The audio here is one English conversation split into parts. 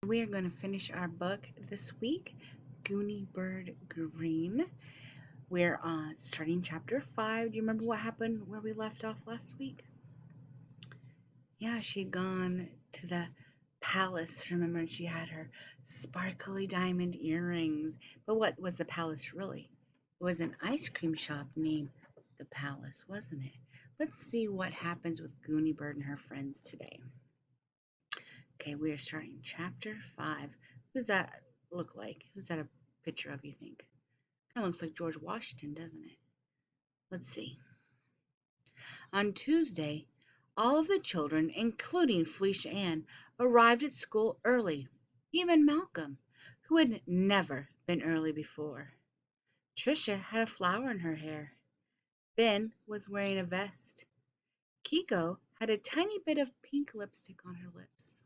We are going to finish our book this week, Gooney Bird Green. We're starting chapter 5. Do you remember what happened where we left off last week? Yeah, she had gone to the palace. Remember, and she had her sparkly diamond earrings. But what was the palace really? It was an ice cream shop named the Palace, wasn't it? Let's see what happens with Gooney Bird and her friends today. Okay, we are starting chapter 5. Who's that look like? Who's that a picture of, you think? Kind of looks like George Washington, doesn't it? Let's see. On Tuesday, all of the children, including Felicia Ann, arrived at school early. Even Malcolm, who had never been early before. Tricia had a flower in her hair. Ben was wearing a vest. Kiko had a tiny bit of pink lipstick on her lips.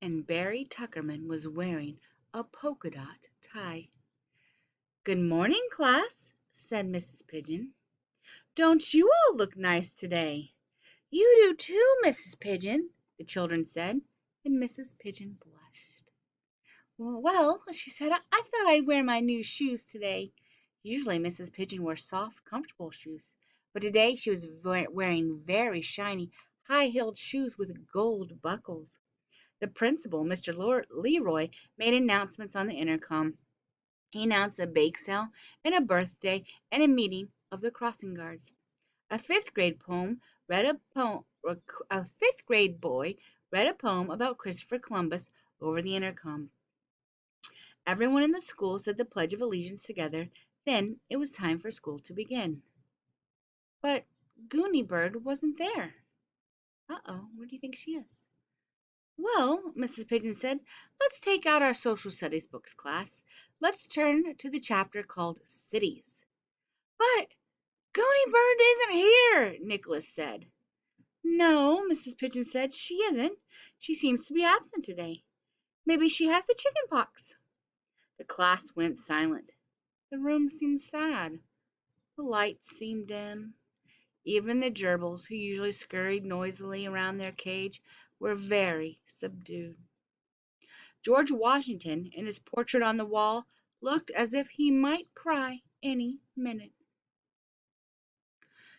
And Barry Tuckerman was wearing a polka dot tie. "Good morning, class," said Mrs. Pigeon. "Don't you all look nice today?" "You do too, Mrs. Pigeon," the children said, and Mrs. Pigeon blushed. "Well," she said, "I thought I'd wear my new shoes today." Usually Mrs. Pigeon wore soft, comfortable shoes, but today she was wearing very shiny, high-heeled shoes with gold buckles. The principal, Mr. Leroy, made announcements on the intercom. He announced a bake sale and a birthday and a meeting of the crossing guards. A fifth grade boy read a poem about Christopher Columbus over the intercom. Everyone in the school said the Pledge of Allegiance together. Then it was time for school to begin. But Gooney Bird wasn't there. Uh-oh, where do you think she is? "Well," Mrs. Pigeon said, "let's take out our social studies books, class. Let's turn to the chapter called Cities." "But Gooney Bird isn't here," Nicholas said. "No," Mrs. Pigeon said, "she isn't. She seems to be absent today. Maybe she has the chicken pox." The class went silent. The room seemed sad. The lights seemed dim. Even the gerbils, who usually scurried noisily around their cage, were very subdued. George Washington, in his portrait on the wall, looked as if he might cry any minute.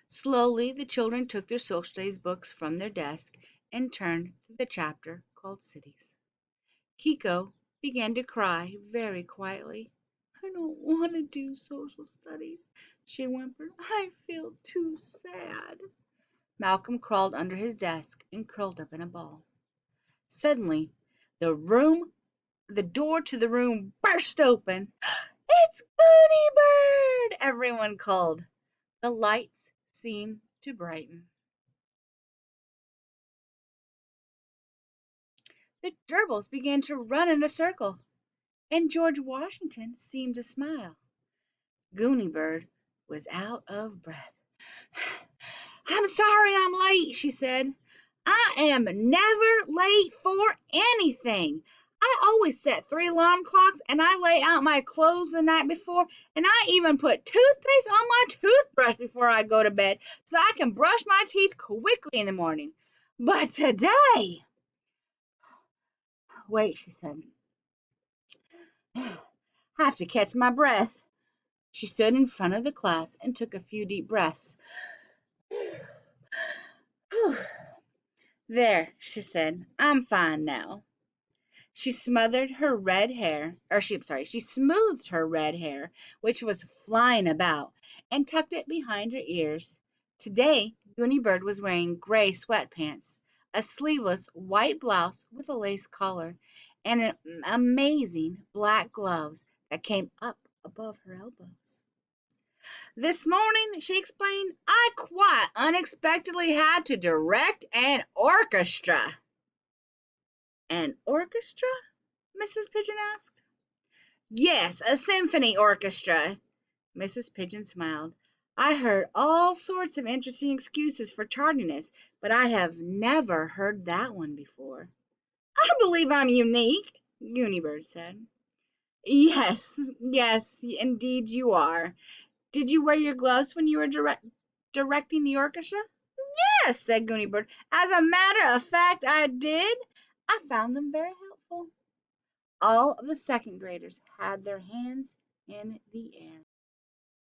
Slowly the children took their social studies books from their desk and turned to the chapter called Cities. Kiko began to cry very quietly. "I don't want to do social studies," she whimpered. "I feel too sad." Malcolm crawled under his desk and curled up in a ball. Suddenly, the door to the room burst open. "It's Gooney Bird!" everyone called. The lights seemed to brighten. The gerbils began to run in a circle, and George Washington seemed to smile. Gooney Bird was out of breath. "I'm sorry I'm late," she said. "I am never late for anything. I always set 3 alarm clocks, and I lay out my clothes the night before, and I even put toothpaste on my toothbrush before I go to bed so I can brush my teeth quickly in the morning. But today—" "Wait," she said. "I have to catch my breath." She stood in front of the class and took a few deep breaths. "There," she said. "I'm fine now." She smoothed her red hair, she smoothed her red hair, which was flying about, and tucked it behind her ears. Today, Gooney Bird was wearing gray sweatpants, a sleeveless white blouse with a lace collar, and amazing black gloves that came up above her elbows. "This morning," she explained, "I quite unexpectedly had to direct an orchestra." "An orchestra?" Mrs. Pigeon asked. "Yes, a symphony orchestra." Mrs. Pigeon smiled. "I heard all sorts of interesting excuses for tardiness, but I have never heard that one before." "I believe I'm unique," Gooney Bird said. Yes, indeed you are. Did you wear your gloves when you were directing the orchestra?" "Yes," said Gooney Bird. "As a matter of fact, I did. I found them very helpful. All of the second graders had their hands in the air.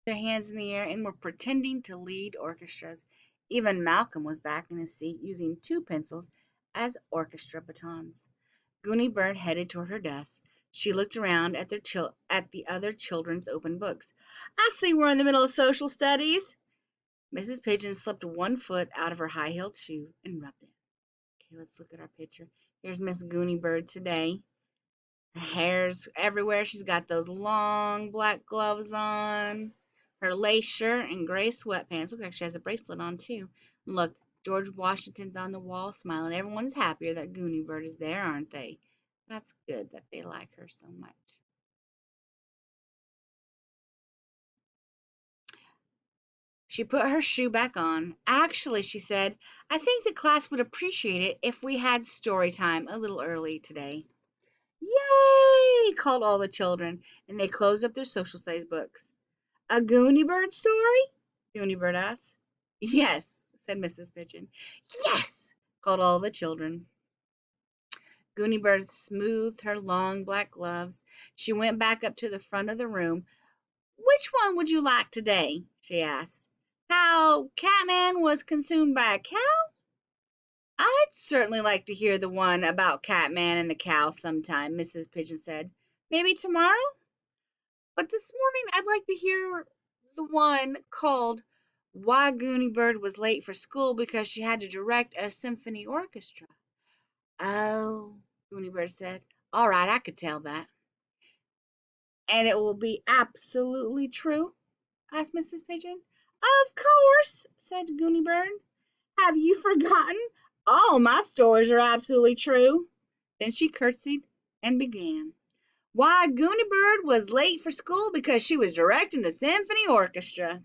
Their hands in the air and were pretending to lead orchestras. Even Malcolm was back in his seat using two pencils as orchestra batons. Gooney Bird headed toward her desk. She looked around at the other children's open books. I see we're in the middle of social studies. Mrs. Pigeon slipped one foot out of her high-heeled shoe and rubbed it. Okay, let's look at our picture. Here's Miss Gooney Bird today. Her hair's everywhere. She's got those long black gloves on, her lace shirt, and gray sweatpants. Look like she has a bracelet on, too. Look, George Washington's on the wall smiling. Everyone's happier that Gooney Bird is there, aren't they? That's good that they like her so much. She put her shoe back on. Actually, she said, I think the class would appreciate it if we had story time a little early today. Yay! Called all the children, and they closed up their social studies books. A Gooney Bird story? Gooney Bird asked. Yes, said Mrs. Pigeon. Yes, called all the children. Gooney Bird smoothed her long black gloves. She went back up to the front of the room. Which one would you like today? She asked. How Catman was consumed by a cow? I'd certainly like to hear the one about Catman and the cow sometime, Mrs. Pigeon said. Maybe tomorrow? But this morning I'd like to hear the one called Why Gooney Bird Was Late for School Because She Had to Direct a Symphony Orchestra. Oh, Gooney Bird said. All right, I could tell that. And it will be absolutely true? Asked Mrs. Pigeon. Of course, said Gooney Bird. Have you forgotten? All my stories are absolutely true. Then she curtsied and began. Why Gooney Bird was late for school because she was directing the symphony orchestra.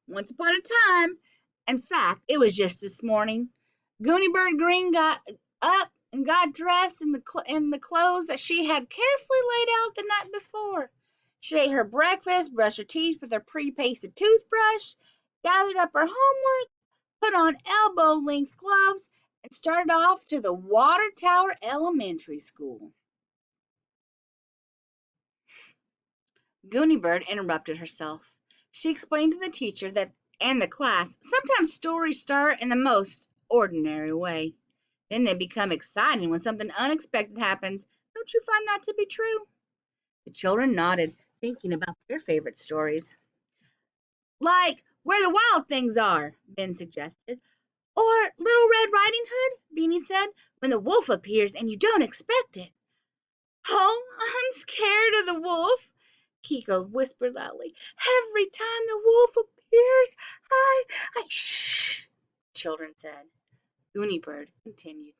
Once upon a time, in fact, it was just this morning, Gooney Bird Green got up and got dressed in the clothes that she had carefully laid out the night before. She ate her breakfast, brushed her teeth with her pre-pasted toothbrush, gathered up her homework, put on elbow-length gloves, and started off to the Water Tower Elementary School. Gooney Bird interrupted herself. She explained to the teacher that and the class, sometimes stories start in the most ordinary way. Then they become exciting when something unexpected happens. Don't you find that to be true? The children nodded, thinking about their favorite stories. Like Where the Wild Things Are, Ben suggested. Or Little Red Riding Hood, Beanie said, when the wolf appears and you don't expect it. Oh, I'm scared of the wolf, Kiko whispered loudly. Every time the wolf appears, shh, children said. Gooney Bird continued.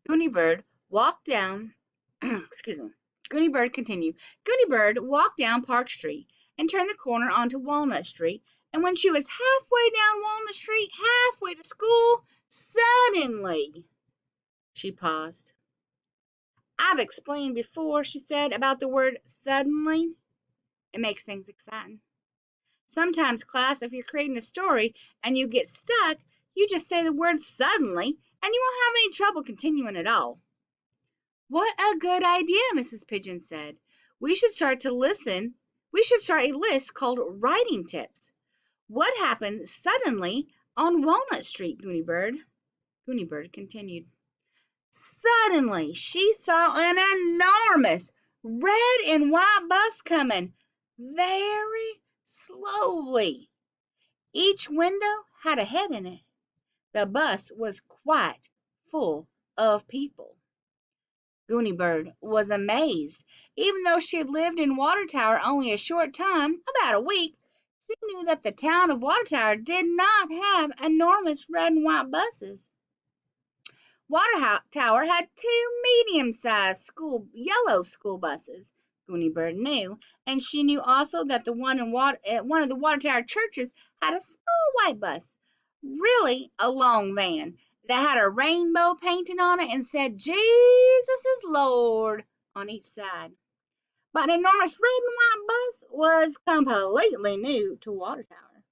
Gooney Bird walked down, excuse me. Gooney Bird continued. Gooney Bird walked down Park Street and turned the corner onto Walnut Street. And when she was halfway down Walnut Street, halfway to school, suddenly she paused. I've explained before, she said, about the word suddenly. It makes things exciting. Sometimes, class, if you're creating a story and you get stuck, you just say the word suddenly and you won't have any trouble continuing at all. What a good idea, Mrs. Pigeon said. We should start a list called Writing Tips. What happened suddenly on Walnut Street, Gooney Bird? Gooney Bird continued. Suddenly, she saw an enormous red and white bus coming very slowly. Each window had a head in it. The bus was quite full of people. Gooney Bird was amazed. Even though she had lived in Water Tower only a short time, about a week, she knew that the town of Water Tower did not have enormous red and white buses. Water Tower had two medium-sized yellow school buses, Gooney Bird knew, and she knew also that the one of the Water Tower churches had a small white bus, really a long van, that had a rainbow painted on it and said, Jesus is Lord, on each side. But an enormous red and white bus was completely new to Water Tower.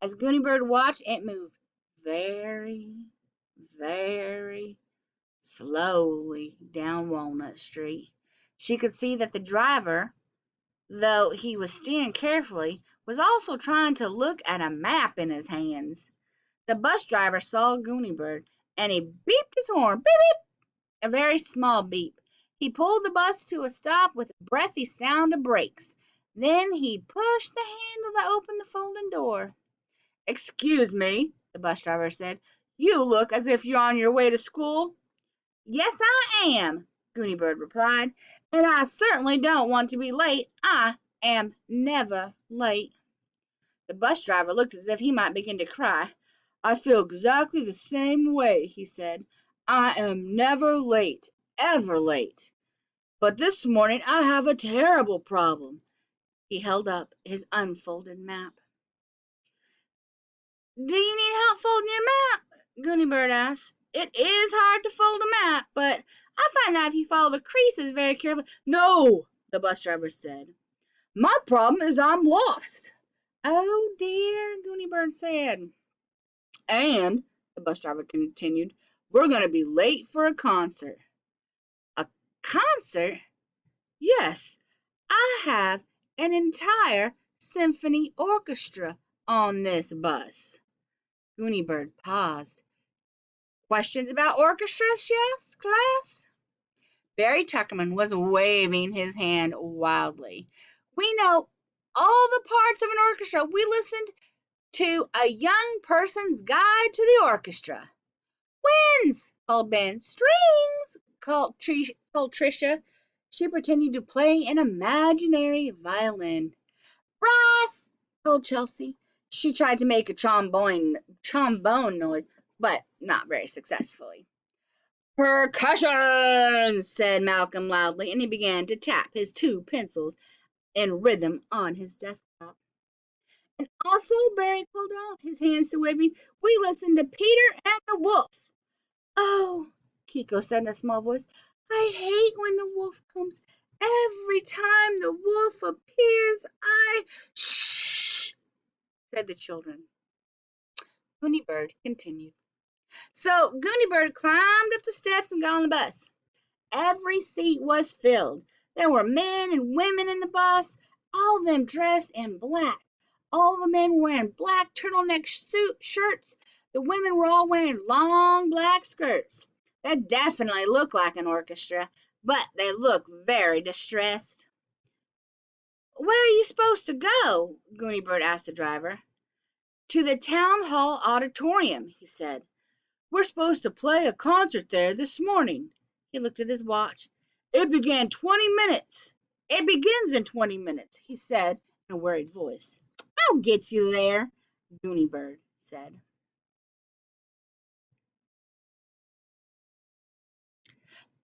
As Gooney Bird watched, it moved very, very slowly down Walnut Street. She could see that the driver, though he was steering carefully, was also trying to look at a map in his hands. The bus driver saw Gooney Bird, and he beeped his horn. Beep, beep! A very small beep. He pulled the bus to a stop with a breathy sound of brakes. Then he pushed the handle that opened the folding door. "Excuse me," the bus driver said. "You look as if you're on your way to school." "Yes, I am," Gooney Bird replied, "and I certainly don't want to be late. I am never late." The bus driver looked as if he might begin to cry. "I feel exactly the same way," he said. "I am never late, ever late. But this morning I have a terrible problem." He held up his unfolded map. "Do you need help folding your map?" Gooney Bird asked. "It is hard to fold a map, but I find that if you follow the creases very carefully—" "No," the bus driver said. "My problem is I'm lost." "Oh dear," Gooney Bird said. "And," the bus driver continued, "we're going to be late for a concert." "A concert?" "Yes, I have an entire symphony orchestra on this bus." Gooney Bird paused. "Questions about orchestras?" she asked, class. Barry Tuckerman was waving his hand wildly. "We know all the parts of an orchestra. We listened to A Young Person's Guide to the Orchestra." "Winds!" called Ben. "Strings!" called Tricia. She pretended to play an imaginary violin. "Brass!" called Chelsea. She tried to make a trombone noise, but not very successfully. "Percussion!" said Malcolm loudly, and he began to tap his two pencils in rhythm on his desktop. "And also," Barry called out, his hands still waving, "we listened to Peter and the Wolf." "Oh," Kiko said in a small voice, "I hate when the wolf comes. Every time the wolf appears, I—" "Shh!" said the children. Gooney Bird continued. So Gooney Bird climbed up the steps and got on the bus. Every seat was filled. There were men and women in the bus, all of them dressed in black. All the men were wearing black turtleneck shirts. The women were all wearing long black skirts. They definitely looked like an orchestra, but they looked very distressed. "Where are you supposed to go?" Gooney Bird asked the driver. "To the Town Hall Auditorium," he said. "We're supposed to play a concert there this morning." He looked at his watch. It begins in 20 minutes, he said in a worried voice. "I'll get you there," Gooney Bird said.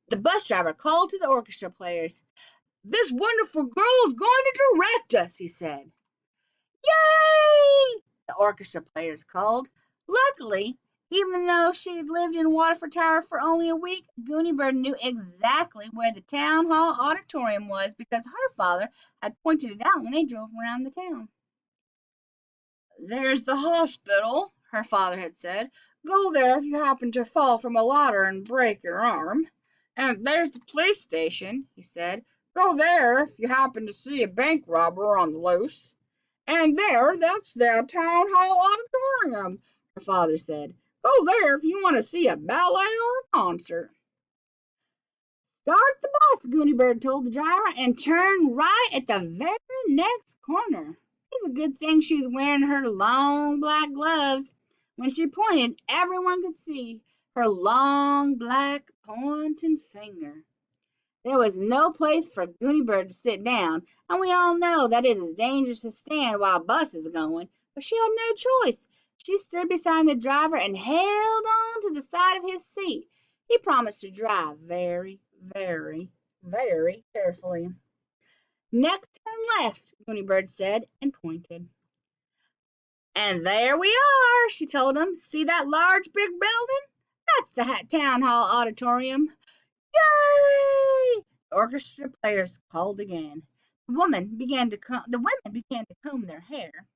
The bus driver called to the orchestra players. "This wonderful girl is going to direct us," he said. "Yay!" the orchestra players called. Luckily, even though she had lived in Waterford Tower for only a week, Gooney Bird knew exactly where the Town Hall Auditorium was because her father had pointed it out when they drove around the town. "There's the hospital," her father had said. "Go there if you happen to fall from a ladder and break your arm. And there's the police station," he said. "Go there if you happen to see a bank robber on the loose. And that's the Town Hall Auditorium," her father said. "Go there if you want to see a ballet or a concert." "Start the bus," Gooney Bird told the driver, "and turn right at the very next corner." It's a good thing she was wearing her long black gloves. When she pointed, everyone could see her long black pointing finger. There was no place for Gooney Bird to sit down, and we all know that it is dangerous to stand while a bus is going, but she had no choice. She stood beside the driver and held on to the side of his seat. He promised to drive very, very, very carefully. "Next turn left," Gooney Bird said, and pointed. "And there we are," she told him. "See that large big building? That's the Town Hall Auditorium." "Yay!" The orchestra players called again. The women began to comb their hair.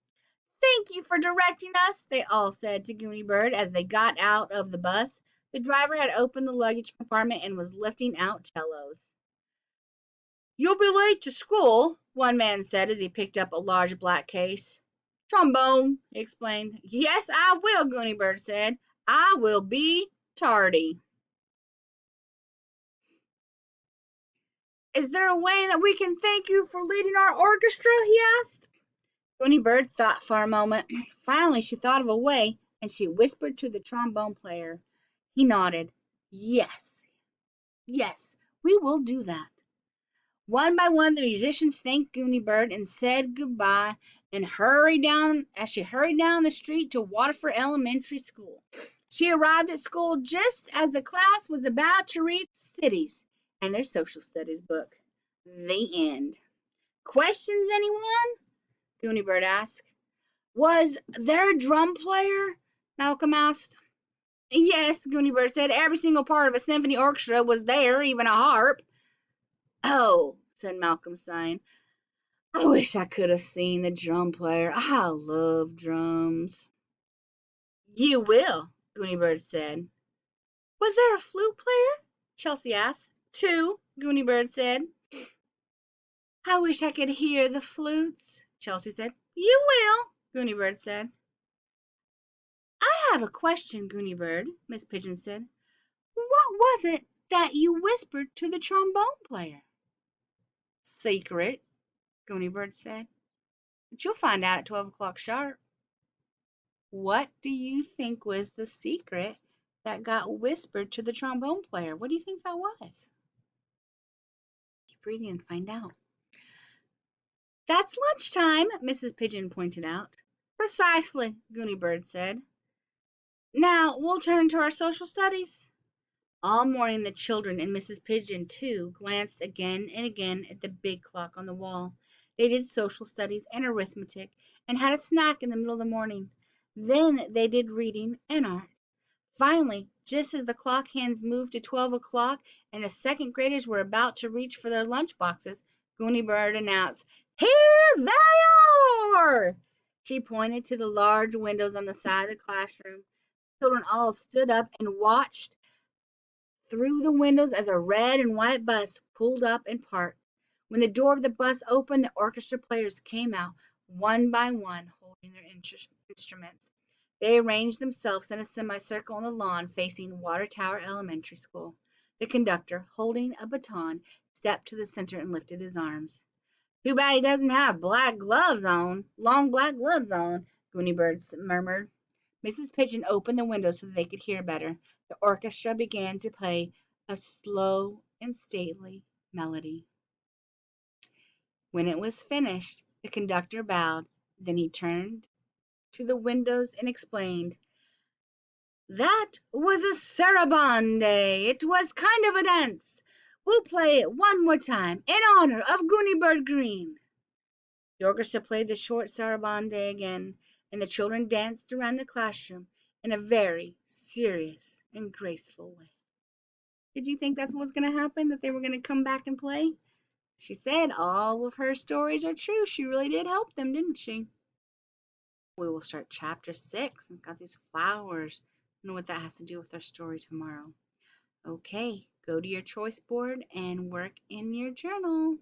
"Thank you for directing us," they all said to Gooney Bird as they got out of the bus. The driver had opened the luggage compartment and was lifting out cellos. "You'll be late to school," one man said as he picked up a large black case. "Trombone," he explained. "Yes, I will," Gooney Bird said. "I will be tardy." "Is there a way that we can thank you for leading our orchestra?" he asked. Gooney Bird thought for a moment. Finally she thought of a way, and she whispered to the trombone player. He nodded. "Yes, yes, we will do that." One by one the musicians thanked Gooney Bird and said goodbye and she hurried down the street to Waterford Elementary School. She arrived at school just as the class was about to read Cities and their social studies book. The end. "Questions, anyone?" Gooney Bird asked. "Was there a drum player?" Malcolm asked. "Yes," Gooney Bird said. "Every single part of a symphony orchestra was there, even a harp." "Oh," said Malcolm, sighing. "I wish I could have seen the drum player. I love drums." "You will," Gooney Bird said. "Was there a flute player?" Chelsea asked. "Two," Gooney Bird said. "I wish I could hear the flutes," Chelsea said. "You will," Gooney Bird said. "I have a question, Gooney Bird," Miss Pigeon said. "What was it that you whispered to the trombone player?" "Secret," Gooney Bird said. "But you'll find out at 12 o'clock sharp." What do you think was the secret that got whispered to the trombone player? What do you think that was? Keep reading and find out. "That's lunchtime," Mrs. Pigeon pointed out. "Precisely," Gooney Bird said. "Now we'll turn to our social studies." All morning the children, and Mrs. Pigeon too, glanced again and again at the big clock on the wall. They did social studies and arithmetic, and had a snack in the middle of the morning. Then they did reading and art. Finally, just as the clock hands moved to 12 o'clock and the second graders were about to reach for their lunch boxes, Gooney Bird announced, "Here they are!" She pointed to the large windows on the side of the classroom. Children all stood up and watched through the windows as a red and white bus pulled up and parked. When the door of the bus opened, the orchestra players came out, one by one, holding their instruments. They arranged themselves in a semicircle on the lawn facing Water Tower Elementary School. The conductor, holding a baton, stepped to the center and lifted his arms. "Too bad he doesn't have long black gloves on," Gooney Bird murmured. Mrs. Pigeon opened the window so that they could hear better. The orchestra began to play a slow and stately melody. When it was finished, the conductor bowed. Then he turned to the windows and explained, "That was a sarabande. It was kind of a dance. We'll play it one more time in honor of Gooney Bird Green." The orchestra played the short sarabande again, and the children danced around the classroom in a very serious and graceful way. Did you think that's what was going to happen? That they were going to come back and play? She said all of her stories are true. She really did help them, didn't she? We will start chapter 6. It's got these flowers. I don't know what that has to do with our story tomorrow. Okay, go to your choice board and work in your journal.